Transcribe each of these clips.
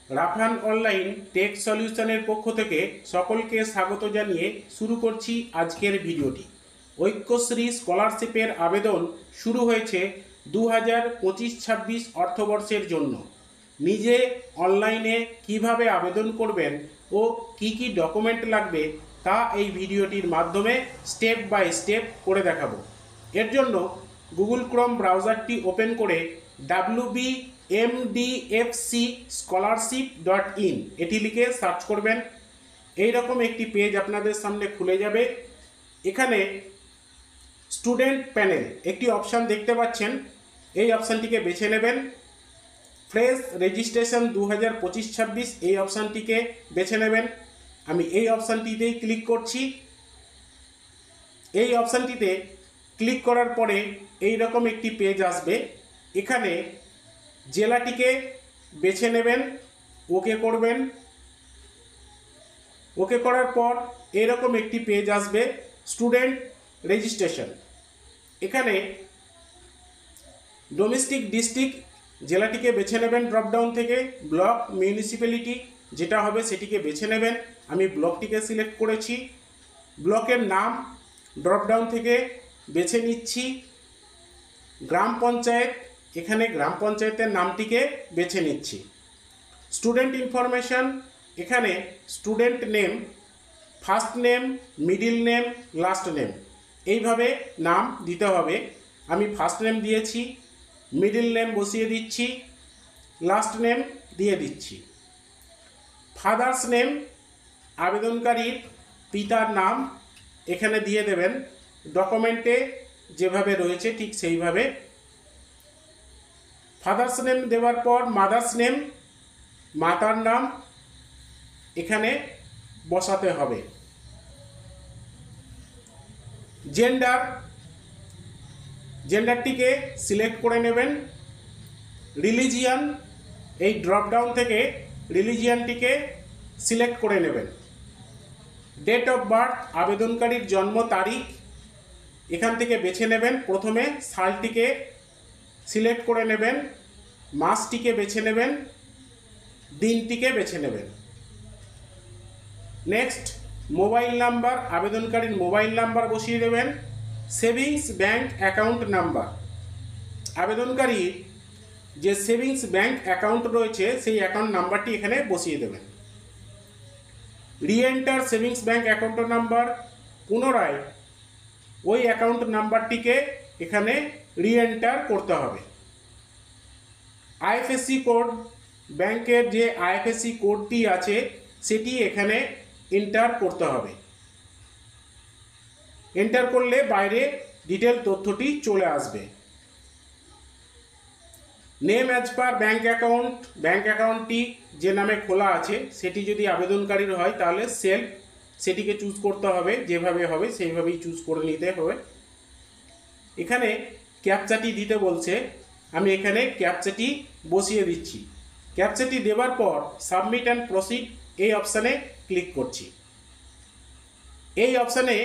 Rafan online take সলিউশনের পক্ষ থেকে সকলকে স্বাগত জানিয়ে শুরু করছি আজকের ভিডিওটি। ঐক্যশ্রী স্কলারশিপের আবেদন শুরু হয়েছে 2025-26 অর্থবর্ষের জন্য। নিজে অনলাইনে কিভাবে আবেদন করবেন ও কি কি ডকুমেন্ট লাগবে তা এই ভিডিওটির মাধ্যমে স্টেপ বাই স্টেপ করে দেখাবো। এর জন্য গুগল ক্রোম ব্রাউজারটি ওপেন করে wbmdfcscholarship.in এটি লিখে সার্চ করবেন। এই রকম একটি পেজ আপনাদের সামনে খুলে যাবে। এখানে স্টুডেন্ট প্যানেল একটি অপশান দেখতে পাচ্ছেন, এই অপশানটিকে বেছে নেবেন। ফ্রেশ রেজিস্ট্রেশন 2025-26 এই অপশানটিকে বেছে নেবেন। আমি এই অপশানটিতেই ক্লিক করছি। এই অপশানটিতে ক্লিক করার পরে এই রকম একটি পেজ আসবে। এখানে জেলাটিকে বেছে নেবেন, ওকে করবেন। ওকে করার পর এরকম একটি পেজ আসবে, স্টুডেন্ট রেজিস্ট্রেশন। এখানে ডোমেস্টিক ডিস্ট্রিক্ট জেলাটিকে বেছে নেবেন ড্রপডাউন থেকে। ব্লক মিউনিসিপ্যালিটি যেটা হবে সেটিকে বেছে নেবেন। আমি ব্লকটিকে সিলেক্ট করেছি। ব্লকের নাম ড্রপডাউন থেকে বেছে নিচ্ছি। গ্রাম পঞ্চায়েত, এখানে গ্রাম পঞ্চায়েতের নামটিকে বেছে নিচ্ছি। স্টুডেন্ট ইনফরমেশন, এখানে student name, first name, middle name, last name এইভাবে নাম দিতে হবে। আমি ফার্স্ট নেম দিয়েছি, মিডিল নেম বসিয়ে দিচ্ছি, লাস্ট নেম দিয়ে দিচ্ছি। ফাদার্স নেম, আবেদনকারীর পিতার নাম এখানে দিয়ে দেবেন। ডকুমেন্টে যেভাবে রয়েছে ঠিক সেইভাবে। ফাদার্স নেম দেওয়ার পর মাদার্স নেম, মাতার নাম এখানে বসাতে হবে। জেন্ডার, জেন্ডারটিকে সিলেক্ট করে নেবেন। রিলিজিয়ান, এই ড্রপডাউন থেকে রিলিজিয়ানটিকে সিলেক্ট করে নেবেন। ডেট অফ বার্থ, আবেদনকারীর জন্ম তারিখ এখান থেকে বেছে নেবেন। প্রথমে সালটিকে সিলেক্ট করে নেবেন, মাসটিকে বেছে নেবেন, দিনটিকে বেছে নেবেন। নেক্সট, মোবাইল নাম্বার, আবেদনকারীর মোবাইল নাম্বার বসিয়ে দেবেন। সেভিংস ব্যাংক অ্যাকাউন্ট নাম্বার, আবেদনকারীর যে সেভিংস ব্যাংক অ্যাকাউন্ট রয়েছে সেই অ্যাকাউন্ট নাম্বারটি এখানে বসিয়ে দেবেন। Re-enter savings bank account number, পুনরায় ওই অ্যাকাউন্ট নাম্বারটিকে এখানে রিএন্টার করতে হবে। আইএফএসসি কোড, ব্যাংকের যে আইএফএসসি কোডটি আছে সেটি এখানে এন্টার করতে হবে। এন্টার করলে বাইরে ডিটেল তথ্যটি চলে আসবে। Name as per bank account, bank অ্যাকাউন্টটি যে নামে খোলা আছে সেটি যদি আবেদনকারীর হয় তাহলে সেলফ সেটিকে চুজ করতে হবে। যেভাবে হবে সেইভাবেই চুজ করে নিতে হবে। এখানে ক্যাপচাটি দিতে বলছে, আমি এখানে ক্যাপচাটি বসিয়ে দিচ্ছি। ক্যাপচাটি দেওয়ার পর সাবমিট অ্যান্ড প্রসিড এই অপশানে ক্লিক করছি। এই অপশানে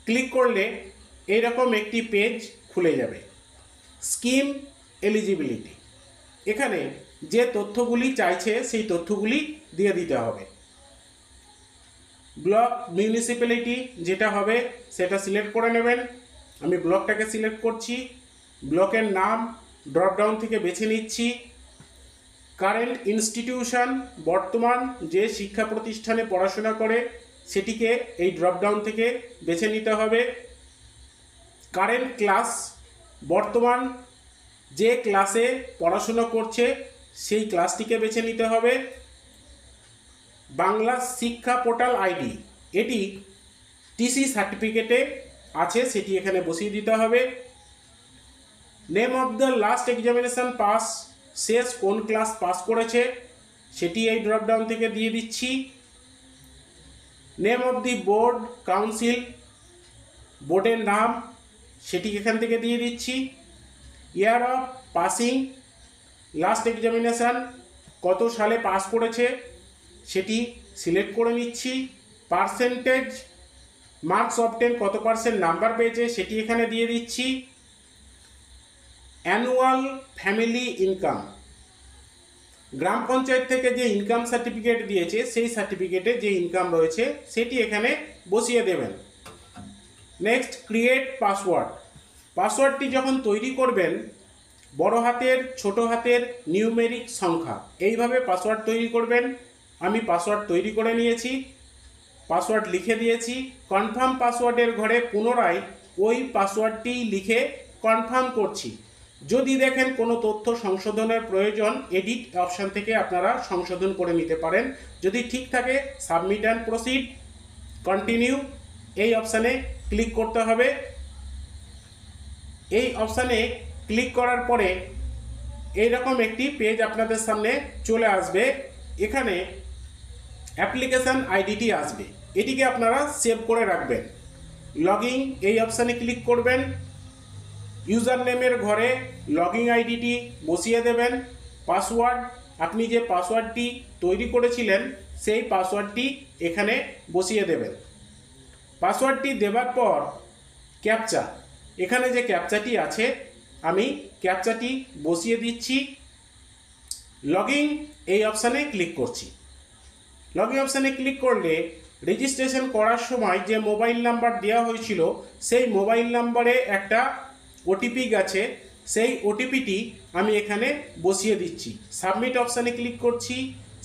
ক্লিক করলে এইরকম একটি পেজ খুলে যাবে। স্কিম এলিজিবিলিটি, এখানে যে তথ্যগুলি চাইছে সেই তথ্যগুলি দিয়ে দিতে হবে। ব্লক মিউনিসিপ্যালিটি যেটা হবে সেটা সিলেক্ট করে নেবেন। আমি ব্লকটাকে সিলেক্ট করছি। ব্লকের নাম ড্রপডাউন থেকে বেছে নিচ্ছি। কারেন্ট ইনস্টিটিউশন, বর্তমান যে শিক্ষা প্রতিষ্ঠানে পড়াশোনা করে সেটিকে এই ড্রপডাউন থেকে বেছে নিতে হবে। কারেন্ট ক্লাস, বর্তমান যে ক্লাসে পড়াশোনা করছে সেই ক্লাসটিকে বেছে নিতে হবে। বাংলা শিক্ষা পোর্টাল আইডি, এটি টিসি সার্টিফিকেটে আছে সেটি এখানে বসিয়ে দিতে হবে। Name of the last examination pass, শেষ কোন ক্লাস পাস করেছে সেটি এই ড্রপডাউন থেকে দিয়ে দিচ্ছি। Name of the board council, বোর্ডের নাম সেটি এখান থেকে দিয়ে দিচ্ছি। Year of passing, last examination কত সালে পাস করেছে সেটি সিলেক্ট করে নিচ্ছি। পার্সেন্টেজ, মার্কস অবটেন কত পার্সেন্ট নাম্বার পেয়েছে সেটি এখানে দিয়ে দিচ্ছি। অ্যানুয়াল ফ্যামিলি ইনকাম, গ্রাম পঞ্চায়েত থেকে যে ইনকাম সার্টিফিকেট দিয়েছে সেই সার্টিফিকেটে যে ইনকাম রয়েছে সেটি এখানে বসিয়ে দেবেন। Next, create password. পাসওয়ার্ডটি যখন তৈরি করবেন বড় হাতের, ছোট হাতের, নিউমেরিক সংখ্যা এইভাবে পাসওয়ার্ড তৈরি করবেন। আমি পাসওয়ার্ড তৈরি করে নিয়েছি, পাসওয়ার্ড লিখে দিয়েছি। কনফার্ম পাসওয়ার্ডের ঘরে পুনরায় ওই পাসওয়ার্ডটি লিখে কনফার্ম করছি। যদি দেখেন কোনো তথ্য সংশোধনের প্রয়োজন, এডিট অপশান থেকে আপনারা সংশোধন করে নিতে পারেন। যদি ঠিক থাকে, সাবমিট অ্যান্ড প্রসিড, কন্টিনিউ এই অপশানে ক্লিক করতে হবে। এই অপশানে ক্লিক করার পরে এইরকম একটি পেজ আপনাদের সামনে চলে আসবে। এখানে অ্যাপ্লিকেশান আইডিটি আসবে, এটিকে আপনারা সেভ করে রাখবেন। লগইন এই অপশানে ক্লিক করবেন। ইউজার নেমের ঘরে লগইন আইডিটি বসিয়ে দেবেন। পাসওয়ার্ড, আপনি যে পাসওয়ার্ডটি তৈরি করেছিলেন সেই পাসওয়ার্ডটি এখানে বসিয়ে দেবেন। পাসওয়ার্ডটি দেওয়ার পর ক্যাপচা, এখানে যে ক্যাপচাটি আছে আমি ক্যাপচাটি বসিয়ে দিচ্ছি। লগইন এই অপশানে ক্লিক করছি। লগইন অপশানে ক্লিক করলে রেজিস্ট্রেশন করার সময় যে মোবাইল নাম্বার দেওয়া হয়েছিল সেই মোবাইল নাম্বারে একটা ওটিপি গেছে, সেই ওটিপিটি আমি এখানে বসিয়ে দিচ্ছি। সাবমিট অপশানে ক্লিক করছি।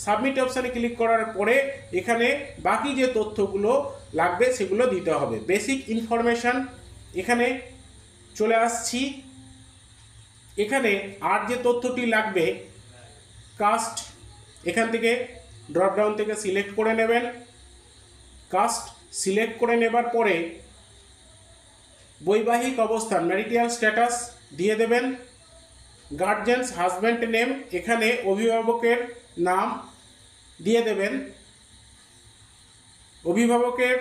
সাবমিট অপশানে ক্লিক করার পরে এখানে বাকি যে তথ্যগুলো লাগবে সেগুলো দিতে হবে। বেসিক ইনফরমেশান এখানে চলে আসছি। এখানে আর যে তথ্যটি লাগবে কাস্ট, এখান থেকে ড্রপডাউন থেকে সিলেক্ট করে নেবেন। কাস্ট সিলেক্ট করে নেবার পরে বৈবাহিক অবস্থান, ম্যারিটাল স্ট্যাটাস দিয়ে দেবেন। গার্জিয়ানস হাজব্যান্ড নেম, এখানে অভিভাবকের নাম দিয়ে দেবেন। অভিভাবকের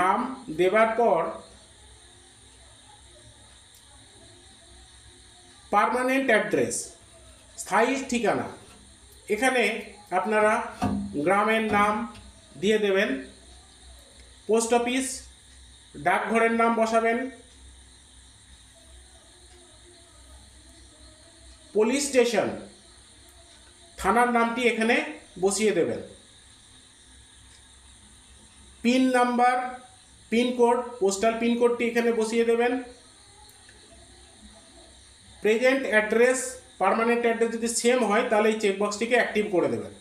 নাম দেবার পর পার্মানেন্ট অ্যাড্রেস, স্থায়ী ঠিকানা, এখানে আপনারা গ্রামের নাম দিয়ে দেবেন। পোস্ট অফিস, ডাকঘরের নাম বসাবেন। পুলিশ স্টেশন, থানার নামটি এখানে বসিয়ে দেবেন। পিন নাম্বার, পিনকোড, পোস্টাল পিনকোডটি এখানে বসিয়ে দেবেন। প্রেজেন্ট অ্যাড্রেস, পার্মানেন্ট অ্যাড্রেস যদি সেম হয় তাহলে এই চেকবক্সটিকে অ্যাক্টিভ করে দেবেন।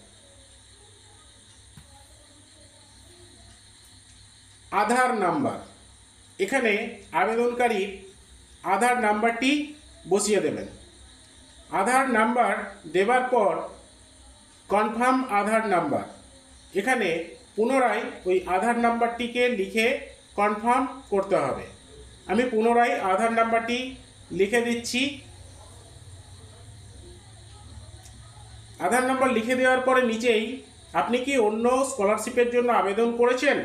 আধার নাম্বার, এখানে আবেদনকারীর আধার নাম্বারটি বসিয়ে দেবেন। আধার নাম্বার দেবার পর কনফার্ম আধার নাম্বার, এখানে পুনরায় ওই আধার নাম্বারটিকে লিখে কনফার্ম করতে হবে। আমি পুনরায় আধার নাম্বারটি লিখে দিচ্ছি। আধার নাম্বার লিখে দেওয়ার পরে নিচেই আপনি কি অন্য স্কলারশিপের জন্য আবেদন করেছেন,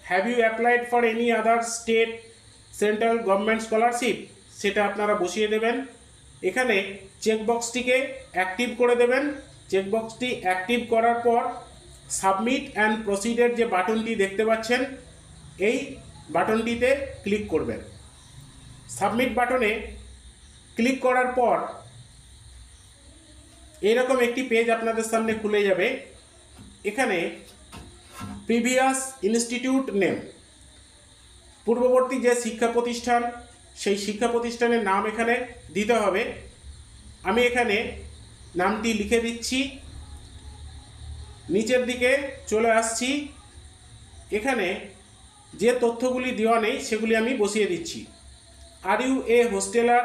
have you applied for any other state central government scholarship, সেটা আপনারা বসিয়ে দেবেন। এখানে চেকবক্সটিকে অ্যাক্টিভ করে দেবেন। চেকবক্সটি অ্যাক্টিভ করার পর সাবমিট অ্যান্ড প্রসিডের যে বাটনটি দেখতে পাচ্ছেন এই বাটনটিতে ক্লিক করবেন। সাবমিট বাটনে ক্লিক করার পর এরকম একটি পেজ আপনাদের সামনে খুলে যাবে। এখানে প্রিভিয়াস ইনস্টিটিউট নেম, পূর্ববর্তী যে শিক্ষা প্রতিষ্ঠান সেই শিক্ষা প্রতিষ্ঠানের নাম এখানে দিতে হবে। আমি এখানে নামটি লিখে দিচ্ছি। নিচের দিকে চলে আসছি। এখানে যে তথ্যগুলি দেওয়া নেই সেগুলি আমি বসিয়ে দিচ্ছি। আর ইউ এ হোস্টেলার,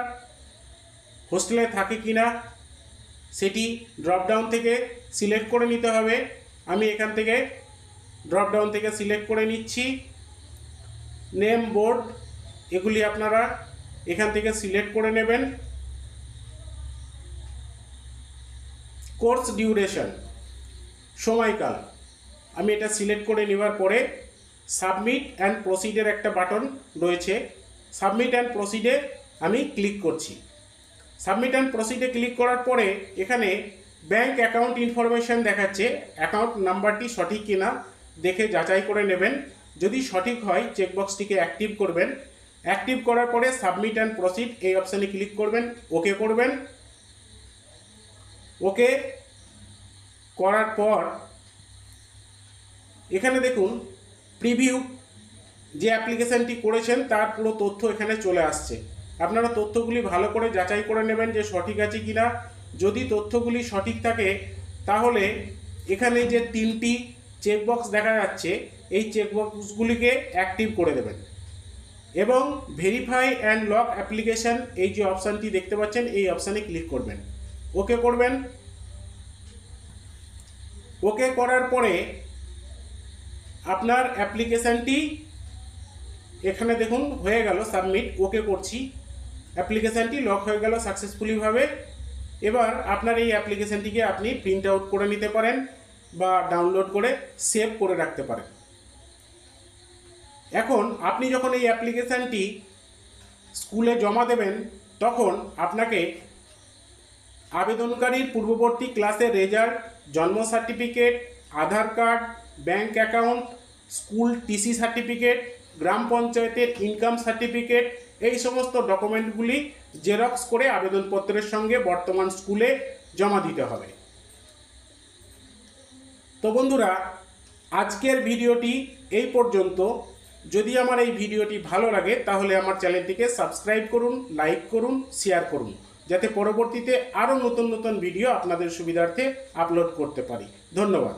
হোস্টেলে থাকে কিনা সেটি ড্রপডাউন থেকে সিলেক্ট করে নিতে হবে। আমি এখান থেকে ড্রপডাউন থেকে সিলেক্ট করে নিচ্ছি। নেম, বোর্ড, এগুলি আপনারা এখান থেকে সিলেক্ট করে নেবেন। কোর্স ডিউরেশন, সময়কাল, আমি এটা সিলেক্ট করে নেবার পরে সাবমিট অ্যান্ড প্রসিডের একটা বাটন রয়েছে, সাবমিট অ্যান্ড প্রসিডে আমি ক্লিক করছি। সাবমিট অ্যান্ড প্রসিডে ক্লিক করার পরে এখানে ব্যাংক অ্যাকাউন্ট ইনফরমেশান দেখাচ্ছে। অ্যাকাউন্ট নাম্বারটি সঠিক কিনা দেখে যাচাই করে নেবেন। যদি সঠিক হয় চেকবক্সটিকে অ্যাক্টিভ করবেন। অ্যাক্টিভ করার পরে সাবমিট অ্যান্ড প্রসিড এই অপশানে ক্লিক করবেন, ওকে করবেন। ওকে করার পর এখানে দেখুন প্রিভিউ যে অ্যাপ্লিকেশানটি করেছেন তার পুরো তথ্য এখানে চলে আসছে। আপনারা তথ্যগুলি ভালো করে যাচাই করে নেবেন যে সঠিক আছে কিনা। যদি তথ্যগুলি সঠিক থাকে তাহলে এখানে যে 3টি চেকবক্স দেখা যাচ্ছে এই চেকবক্সগুলিকে অ্যাক্টিভ করে দেবেন এবং ভেরিফাই অ্যান্ড লক অ্যাপ্লিকেশান এই যে অপশানটি দেখতে পাচ্ছেন এই অপশানে ক্লিক করবেন, ওকে করবেন। ওকে করার পরে আপনার অ্যাপ্লিকেশানটি এখানে দেখুন হয়ে গেল সাবমিট। ওকে করছি, অ্যাপ্লিকেশানটি লক হয়ে গেল সাকসেসফুলিভাবে। এবার আপনার এই অ্যাপ্লিকেশানটিকে আপনি প্রিন্ট আউট করে নিতে পারেন বা ডাউনলোড করে সেভ করে রাখতে পারেন। এখন আপনি যখন এই অ্যাপ্লিকেশানটি স্কুলে জমা দেবেন তখন আপনাকে আবেদনকারীর পূর্ববর্তী ক্লাসের রেজাল্ট, জন্ম certificate, Aadhaar card, bank account, school TC certificate, গ্রাম পঞ্চায়েতের ইনকাম সার্টিফিকেট এই সমস্ত ডকুমেন্টগুলি জেরক্স করে আবেদনপত্রের সঙ্গে বর্তমান স্কুলে জমা দিতে হবে। তো বন্ধুরা, আজকের ভিডিওটি এই পর্যন্ত। যদি আমার এই ভিডিওটি ভালো লাগে তাহলে আমার চ্যানেলটিকে সাবস্ক্রাইব করুন, লাইক করুন, শেয়ার করুন, যাতে পরবর্তীতে আরও নতুন নতুন ভিডিও আপনাদের সুবিধার্থে আপলোড করতে পারি। ধন্যবাদ।